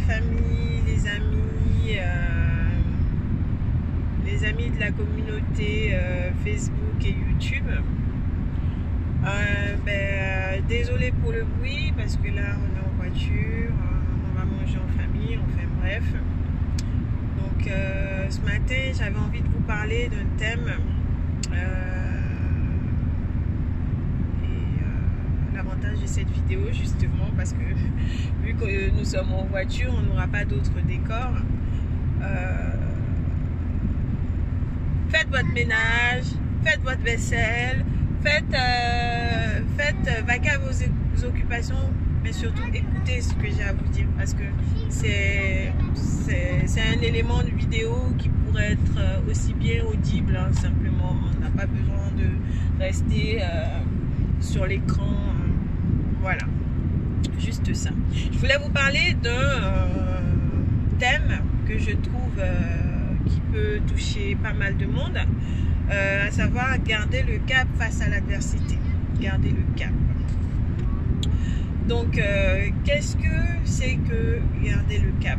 famille, les amis de la communauté Facebook et YouTube. Désolé pour le bruit parce que là on est en voiture, on va manger en famille, enfin bref. Donc ce matin j'avais envie de vous parler d'un thème l'avantage de cette vidéo justement parce que vu que nous sommes en voiture on n'aura pas d'autres décors. Faites votre ménage, faites votre vaisselle, faites vaquer à vos occupations, mais surtout écoutez ce que j'ai à vous dire parce que c'est un élément de vidéo qui pourrait être aussi bien audible, hein, simplement. On n'a pas besoin de rester sur l'écran. Voilà, juste ça. Je voulais vous parler d'un thème que je trouve qui peut toucher pas mal de monde, à savoir garder le cap face à l'adversité. Garder le cap. Donc, qu'est-ce que c'est que garder le cap?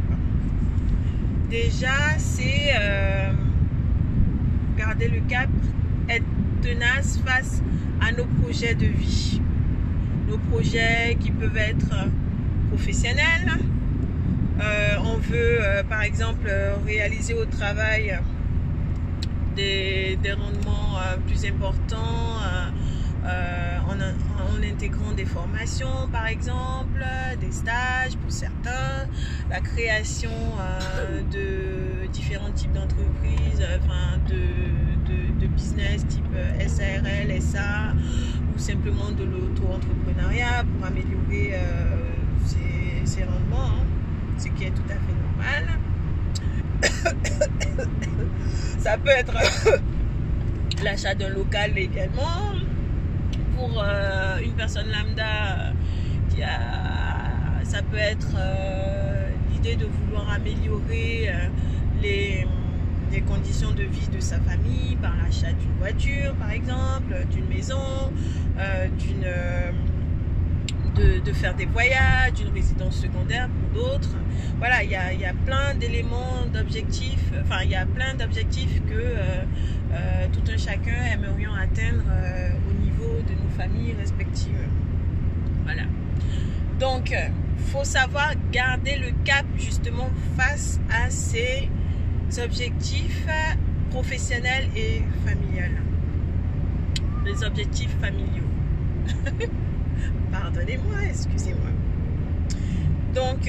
Déjà, c'est garder le cap, être tenace face à nos projets de vie. Nos projets qui peuvent être professionnels. On veut, par exemple, réaliser au travail des rendements plus importants en intégrant des formations, par exemple, des stages pour certains, la création de différents types d'entreprises, de business type SARL, SA, ou simplement de l'auto-entrepreneuriat pour améliorer ses rendements, hein, ce qui est tout à fait normal. Ça peut être l'achat d'un local également pour une personne lambda ça peut être l'idée de vouloir améliorer les conditions de vie de sa famille par l'achat d'une voiture par exemple, d'une maison, de faire des voyages, d'une résidence secondaire pour d'autres. Voilà, il y a plein d'éléments d'objectifs, enfin il y a plein d'objectifs que tout un chacun aimerions atteindre au niveau de nos familles respectives. Voilà. Donc, faut savoir garder le cap justement face à ces objectifs professionnels et familiaux. Les objectifs familiaux. Pardonnez-moi, excusez-moi. Donc,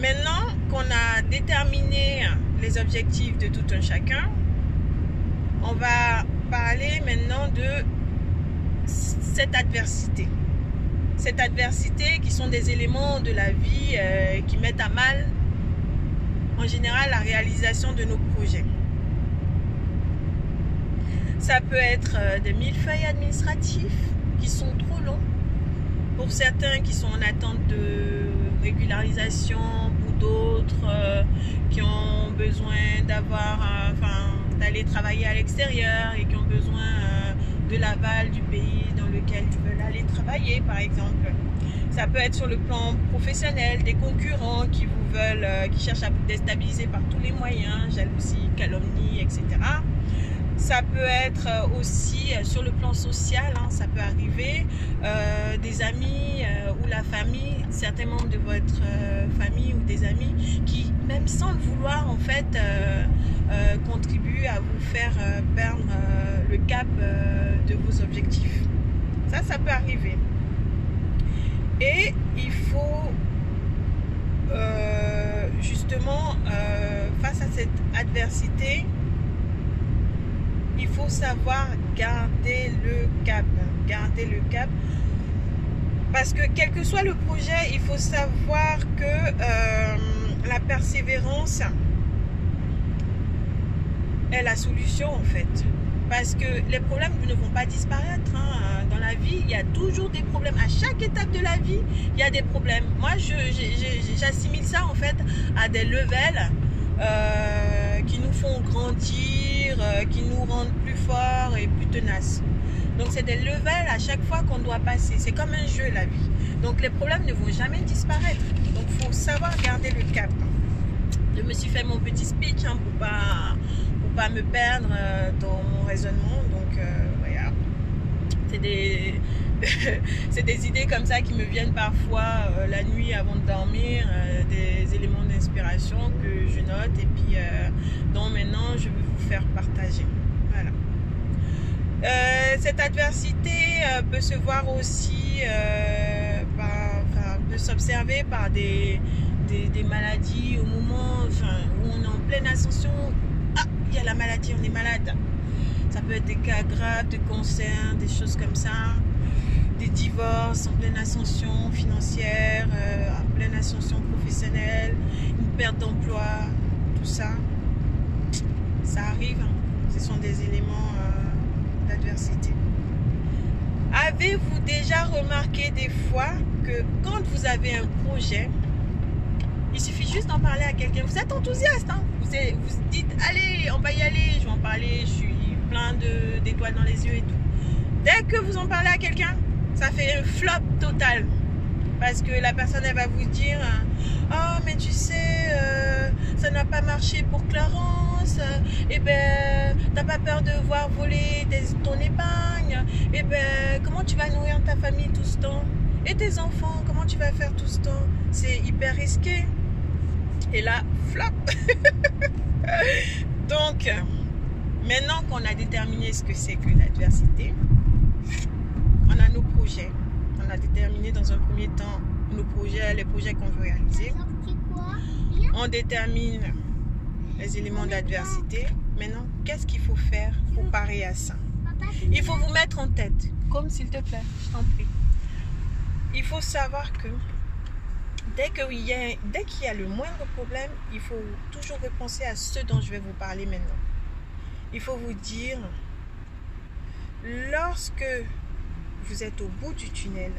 maintenant qu'on a déterminé les objectifs de tout un chacun, on va parler maintenant de cette adversité. Cette adversité qui sont des éléments de la vie qui mettent à mal, en général, la réalisation de nos projets. Ça peut être des millefeuilles administratifs qui sont trop longs. Pour certains qui sont en attente de régularisation, pour d'autres qui ont besoin d'aller travailler à l'extérieur et qui ont besoin de l'aval du pays dans lequel ils veulent aller travailler, par exemple. Ça peut être sur le plan professionnel, des concurrents qui cherchent à vous déstabiliser par tous les moyens, jalousie, calomnie, etc. Ça peut être aussi sur le plan social, hein, ça peut arriver, des amis ou la famille, certains membres de votre famille ou des amis qui, même sans le vouloir, en fait, contribuent à vous faire perdre le cap de vos objectifs. Ça peut arriver. Et il faut justement, face à cette adversité, il faut savoir garder le cap. Garder le cap. Parce que quel que soit le projet, il faut savoir que la persévérance est la solution en fait. Parce que les problèmes ne vont pas disparaître. Hein. Dans la vie, il y a toujours des problèmes. À chaque étape de la vie, il y a des problèmes. Moi, j'assimile ça en fait à des levels qui nous font grandir, qui nous rendent plus forts et plus tenaces. Donc c'est des levels à chaque fois qu'on doit passer. C'est comme un jeu la vie. Donc les problèmes ne vont jamais disparaître. Donc il faut savoir garder le cap. Je me suis fait mon petit speech hein, pour pas me perdre dans mon raisonnement. Donc voilà. C'est des idées comme ça qui me viennent parfois la nuit avant de dormir, des éléments d'inspiration que je note et puis donc maintenant je vais vous faire partager. Voilà. Cette adversité peut se voir aussi, peut s'observer par des maladies au moment où on est en pleine ascension. Ah, il y a la maladie, on est malade. Ça peut être des cas graves de cancer, des choses comme ça, des divorces en pleine ascension financière, en pleine ascension professionnelle, une perte d'emploi, tout ça, ça arrive. Ce sont des éléments d'adversité. Avez-vous déjà remarqué des fois que quand vous avez un projet, il suffit juste d'en parler à quelqu'un. Vous êtes enthousiaste, hein? Vous dites, allez, on va y aller, je vais en parler, je suis plein d'étoiles dans les yeux et tout. Dès que vous en parlez à quelqu'un, ça fait un flop total. Parce que la personne, elle va vous dire, oh, mais tu sais, ça n'a pas marché pour Clarence. Eh ben, t'as pas peur de voir voler ton épargne. Eh ben, comment tu vas nourrir ta famille tout ce temps? Et tes enfants, comment tu vas faire tout ce temps? C'est hyper risqué. Et là, flop. Donc, maintenant qu'on a déterminé ce que c'est que l'adversité, on a nos projets. On a déterminé dans un premier temps nos projets, les projets qu'on veut réaliser. On détermine les éléments d'adversité. Maintenant, qu'est-ce qu'il faut faire pour parer à ça? Il faut vous mettre en tête, comme s'il te plaît, je t'en prie. Il faut savoir que dès qu'il y a le moindre problème, il faut toujours repenser à ce dont je vais vous parler maintenant. Il faut vous dire, lorsque vous êtes au bout du tunnel,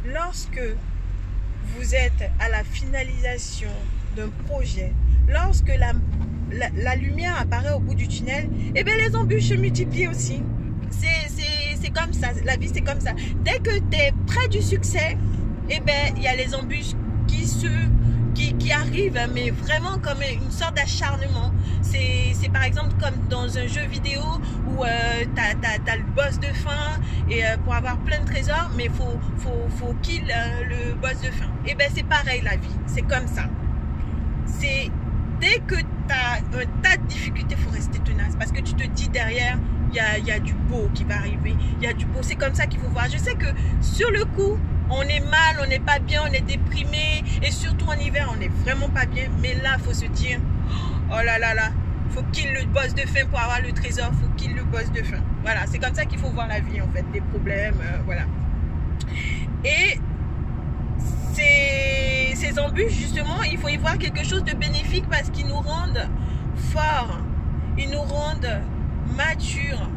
lorsque vous êtes à la finalisation d'un projet, lorsque la lumière apparaît au bout du tunnel, eh bien les embûches se multiplient aussi. C'est comme ça, la vie c'est comme ça. Dès que tu es près du succès, eh bien il y a les embûches qui arrivent, mais vraiment comme une sorte d'acharnement. C'est par exemple comme dans un jeu vidéo où t'as le boss de fin et pour avoir plein de trésors, mais faut kill le boss de fin. Et ben c'est pareil la vie, c'est comme ça. C'est dès que t'as un tas de difficultés, faut rester tenace parce que tu te dis derrière il y a du beau qui va arriver, il y a du beau. C'est comme ça qu'il faut voir. Je sais que sur le coup on est mal, on n'est pas bien, on est déprimé et surtout en hiver on n'est vraiment pas bien, mais là il faut se dire oh là là là, faut kill le boss de fin pour avoir le trésor, faut kill le boss de fin. Voilà, c'est comme ça qu'il faut voir la vie en fait, des problèmes, voilà. Et ces embûches justement, il faut y voir quelque chose de bénéfique parce qu'ils nous rendent forts, ils nous rendent matures,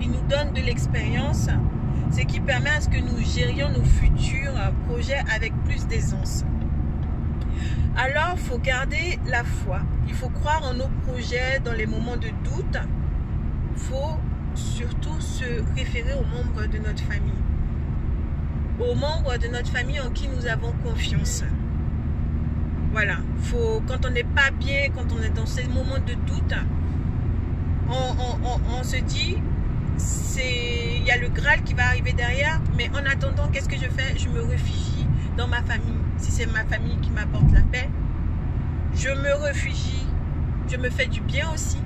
ils nous donnent de l'expérience, ce qui permet à ce que nous gérions nos futurs projets avec plus d'aisance. Alors, il faut garder la foi. Il faut croire en nos projets dans les moments de doute. Il faut surtout se référer aux membres de notre famille. Aux membres de notre famille en qui nous avons confiance. Voilà. Quand on n'est pas bien, quand on est dans ces moments de doute, on se dit, il y a le Graal qui va arriver derrière, mais en attendant, qu'est-ce que je fais? Je me réfugie dans ma famille. Si c'est ma famille qui m'apporte la paix, je me réfugie, je me fais du bien aussi,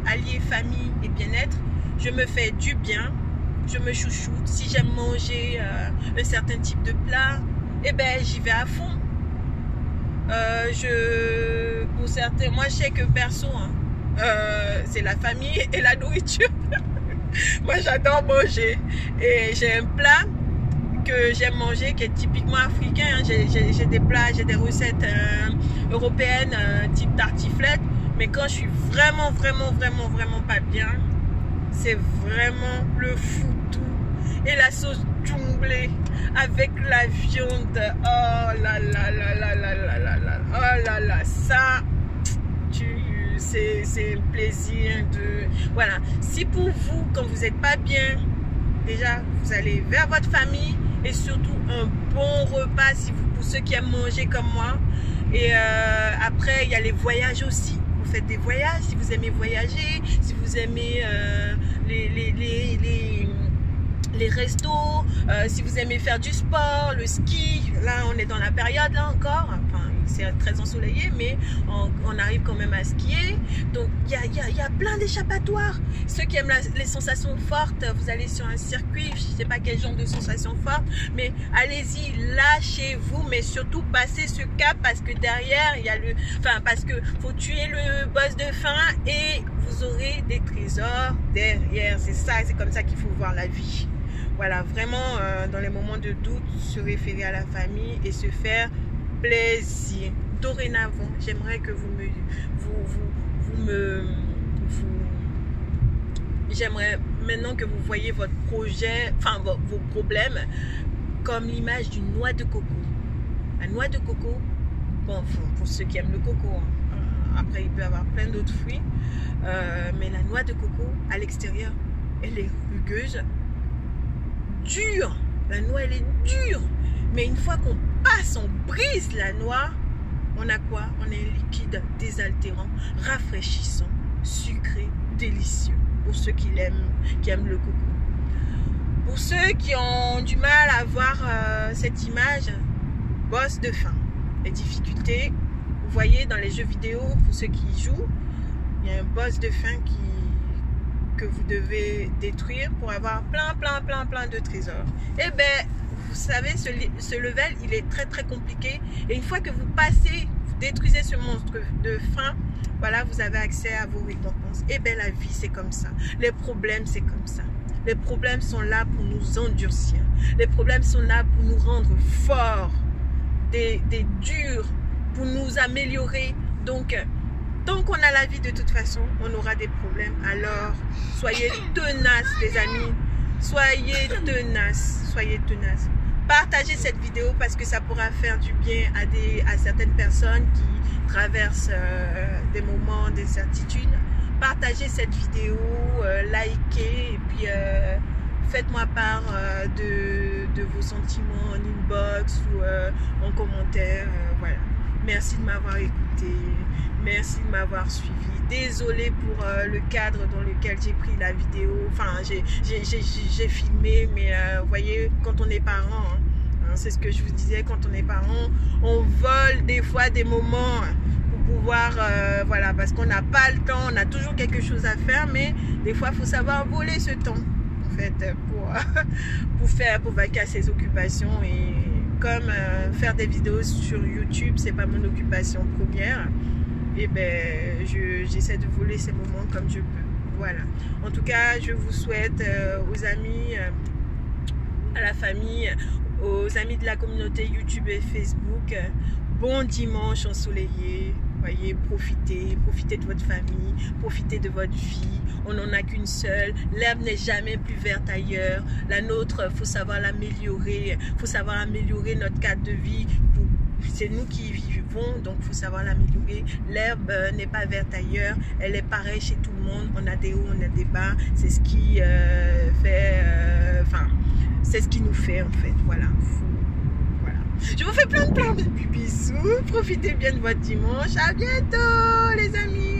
allier famille et bien-être, je me fais du bien, je me chouchoute. Si j'aime manger un certain type de plat, eh ben j'y vais à fond. Pour certains, moi je sais que perso, c'est la famille et la nourriture. Moi j'adore manger et j'ai un plat que j'aime manger qui est typiquement africain. J'ai des plats, j'ai des recettes européennes type tartiflette, mais quand je suis vraiment pas bien, c'est vraiment le foutou et la sauce jumblée avec la viande. Oh là là là là là là là là, oh là là, ça c'est un plaisir de... Voilà, si pour vous, quand vous n'êtes pas bien, déjà, vous allez vers votre famille et surtout un bon repas pour ceux qui aiment manger comme moi. Et après, il y a les voyages aussi. Vous faites des voyages si vous aimez voyager, si vous aimez les restos, si vous aimez faire du sport, le ski. Là, on est dans la période là encore. Enfin, c'est très ensoleillé, mais on arrive quand même à skier. Donc, il y a plein d'échappatoires. Ceux qui aiment les sensations fortes, vous allez sur un circuit, je ne sais pas quel genre de sensations fortes, mais allez-y, lâchez-vous, mais surtout passez ce cap parce que derrière, il y a parce que faut tuer le boss de faim et vous aurez des trésors derrière. C'est ça, c'est comme ça qu'il faut voir la vie. Voilà, vraiment, dans les moments de doute, se référer à la famille et se faire plaisir. Dorénavant, j'aimerais que j'aimerais maintenant que vous voyez votre projet, enfin vos problèmes, comme l'image d'une noix de coco. La noix de coco, bon, pour ceux qui aiment le coco, hein. Après il peut y avoir plein d'autres fruits, mais la noix de coco, à l'extérieur, elle est rugueuse, dure. La noix, elle est dure. Mais une fois qu'on passe, on brise la noix, on a quoi? On a un liquide désaltérant, rafraîchissant, sucré, délicieux. Pour ceux qui aiment le coco. Pour ceux qui ont du mal à voir cette image, boss de faim. Les difficultés, vous voyez dans les jeux vidéo, pour ceux qui y jouent, il y a un boss de faim que vous devez détruire pour avoir plein de trésors. Et bien, vous savez, ce level, il est très compliqué. Et une fois que vous passez, vous détruisez ce monstre de faim, voilà, vous avez accès à vos récompenses. Et bien, la vie, c'est comme ça. Les problèmes, c'est comme ça. Les problèmes sont là pour nous endurcir. Les problèmes sont là pour nous rendre forts, des durs, pour nous améliorer. Donc, tant qu'on a la vie de toute façon, on aura des problèmes. Alors, soyez tenaces, les amis. Soyez tenaces. Soyez tenaces. Partagez cette vidéo parce que ça pourra faire du bien à certaines personnes qui traversent des moments d'incertitude. Partagez cette vidéo, likez et puis faites-moi part de vos sentiments en inbox ou en commentaire. Voilà. Merci de m'avoir écouté. Merci de m'avoir suivi. Désolée pour le cadre dans lequel j'ai pris la vidéo. Enfin, j'ai filmé, mais vous voyez, quand on est parent, hein, c'est ce que je vous disais, quand on est parent, on vole des fois des moments pour pouvoir, voilà, parce qu'on n'a pas le temps, on a toujours quelque chose à faire, mais des fois, il faut savoir voler ce temps, en fait, pour vaquer à ses occupations. Et comme faire des vidéos sur YouTube, c'est pas mon occupation première, et ben j'essaie de voler ces moments comme je peux. Voilà. En tout cas, je vous souhaite aux amis, à la famille, aux amis de la communauté YouTube et Facebook, bon dimanche ensoleillé. Voyez, profitez de votre famille, profitez de votre vie. On n'en a qu'une seule. L'herbe n'est jamais plus verte ailleurs. La nôtre, il faut savoir l'améliorer. Il faut savoir améliorer notre cadre de vie. C'est nous qui y vivons, donc il faut savoir l'améliorer. L'herbe n'est pas verte ailleurs. Elle est pareille chez tout le monde. On a des hauts, on a des bas. C'est ce qui c'est ce qui nous fait en fait. Voilà. Je vous fais plein de bisous. Profitez bien de votre dimanche. À bientôt les amis.